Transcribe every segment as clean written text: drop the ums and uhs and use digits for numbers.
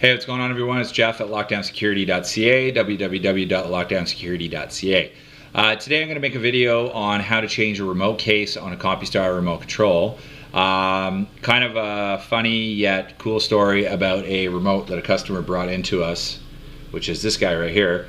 Hey, what's going on everyone? It's Jeff at lockdownsecurity.ca, www.lockdownsecurity.ca. Today I'm going to make a video on how to change a remote case on a Compustar remote control. Kind of a funny yet cool story about a remote that a customer brought into us, which is this guy right here.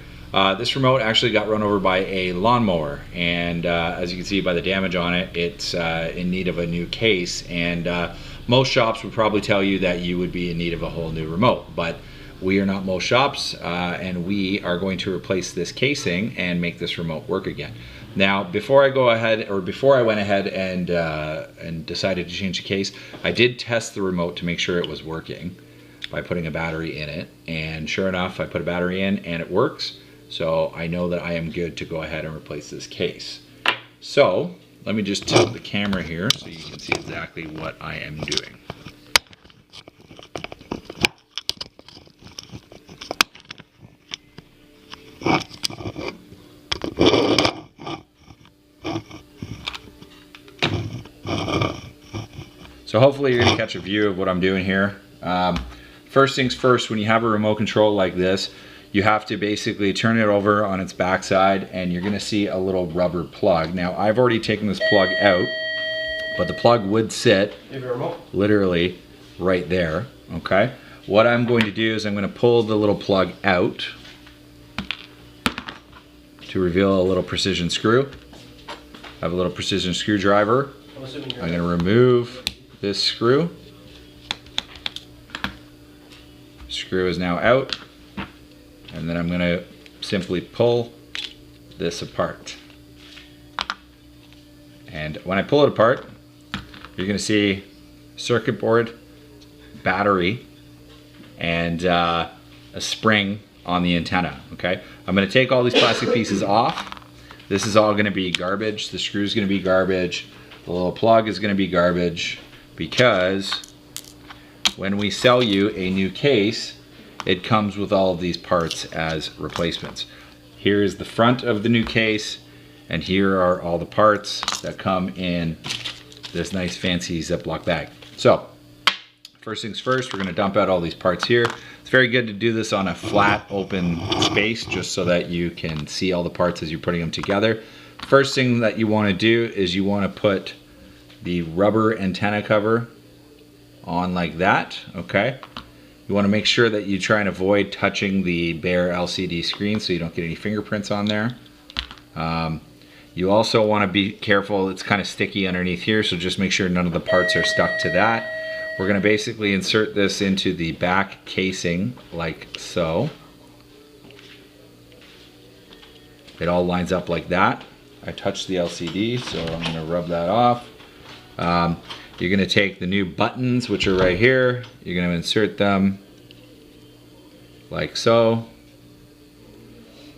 This remote actually got run over by a lawnmower, and as you can see by the damage on it, it's in need of a new case. And most shops would probably tell you that you would be in need of a whole new remote, but we are not most shops, and we are going to replace this casing and make this remote work again. Now, before I went ahead and decided to change the case, I did test the remote to make sure it was working by putting a battery in it, and sure enough, I put a battery in and it works. So I know that I am good to go ahead and replace this case. So let me just tilt the camera here so you can see exactly what I am doing. So hopefully you're going to catch a view of what I'm doing here. First things first, when you have a remote control like this, you have to basically turn it over on its backside, and you're going to see a little rubber plug. Now, I've already taken this plug out, but the plug would sit literally right there, okay? What I'm going to do is I'm going to pull the little plug out to reveal a little precision screw. I have a little precision screwdriver. I'm going to remove this screw. Screw is now out. And then I'm going to simply pull this apart. And when I pull it apart, you're going to see circuit board, battery, and a spring on the antenna. Okay, I'm going to take all these plastic pieces off. This is all going to be garbage. The screw is going to be garbage. The little plug is going to be garbage, because when we sell you a new case, it comes with all of these parts as replacements. Here is the front of the new case, and here are all the parts that come in this nice fancy Ziploc bag. So, first things first, we're gonna dump out all these parts here. It's very good to do this on a flat, open space, just so that you can see all the parts as you're putting them together. First thing that you wanna do is you wanna put the rubber antenna cover on like that, okay? You want to make sure that you try and avoid touching the bare LCD screen so you don't get any fingerprints on there. You also want to be careful, it's kind of sticky underneath here, so just make sure none of the parts are stuck to that. We're going to basically insert this into the back casing like so. It all lines up like that. I touched the LCD, so I'm going to rub that off. You're going to take the new buttons, which are right here. You're going to insert them like so.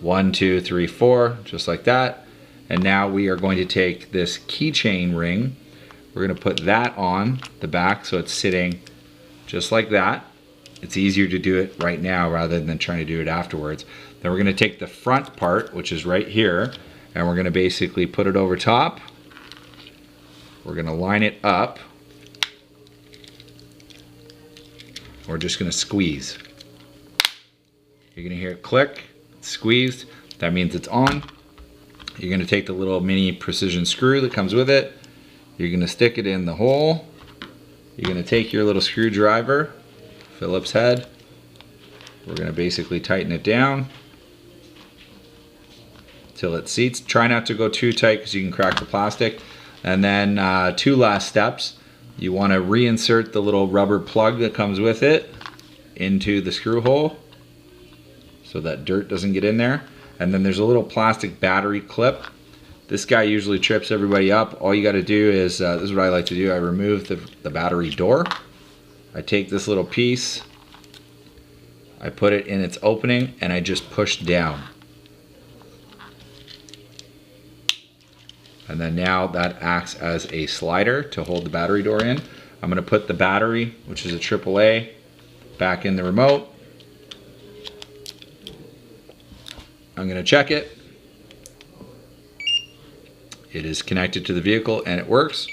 1, 2, 3, 4, just like that. And now we are going to take this keychain ring. We're going to put that on the back so it's sitting just like that. It's easier to do it right now rather than trying to do it afterwards. Then we're going to take the front part, which is right here, and we're going to basically put it over top. We're going to line it up. We're just going to squeeze. You're going to hear it click, it's squeezed. That means it's on. You're going to take the little mini precision screw that comes with it. You're going to stick it in the hole. You're going to take your little screwdriver, Phillips head. We're going to basically tighten it down till it seats. Try not to go too tight because you can crack the plastic. And then two last steps. You want to reinsert the little rubber plug that comes with it into the screw hole so that dirt doesn't get in there. And then there's a little plastic battery clip. This guy usually trips everybody up. All you got to do is, this is what I like to do, I remove the battery door. I take this little piece, I put it in its opening, and I just push down. And then now that acts as a slider to hold the battery door in. I'm going to put the battery, which is a AAA, back in the remote. I'm going to check it. It is connected to the vehicle and it works.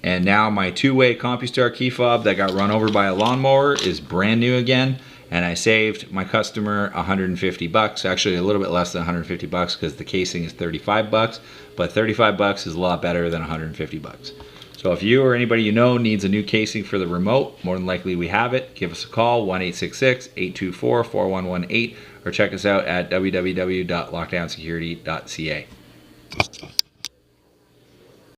And now my two-way Compustar key fob that got run over by a lawnmower is brand new again. And I saved my customer 150 bucks, actually a little bit less than 150 bucks because the casing is 35 bucks, but 35 bucks is a lot better than 150 bucks. So if you or anybody you know needs a new casing for the remote, more than likely we have it. Give us a call, 1-866-824-4118, or check us out at www.lockdownsecurity.ca.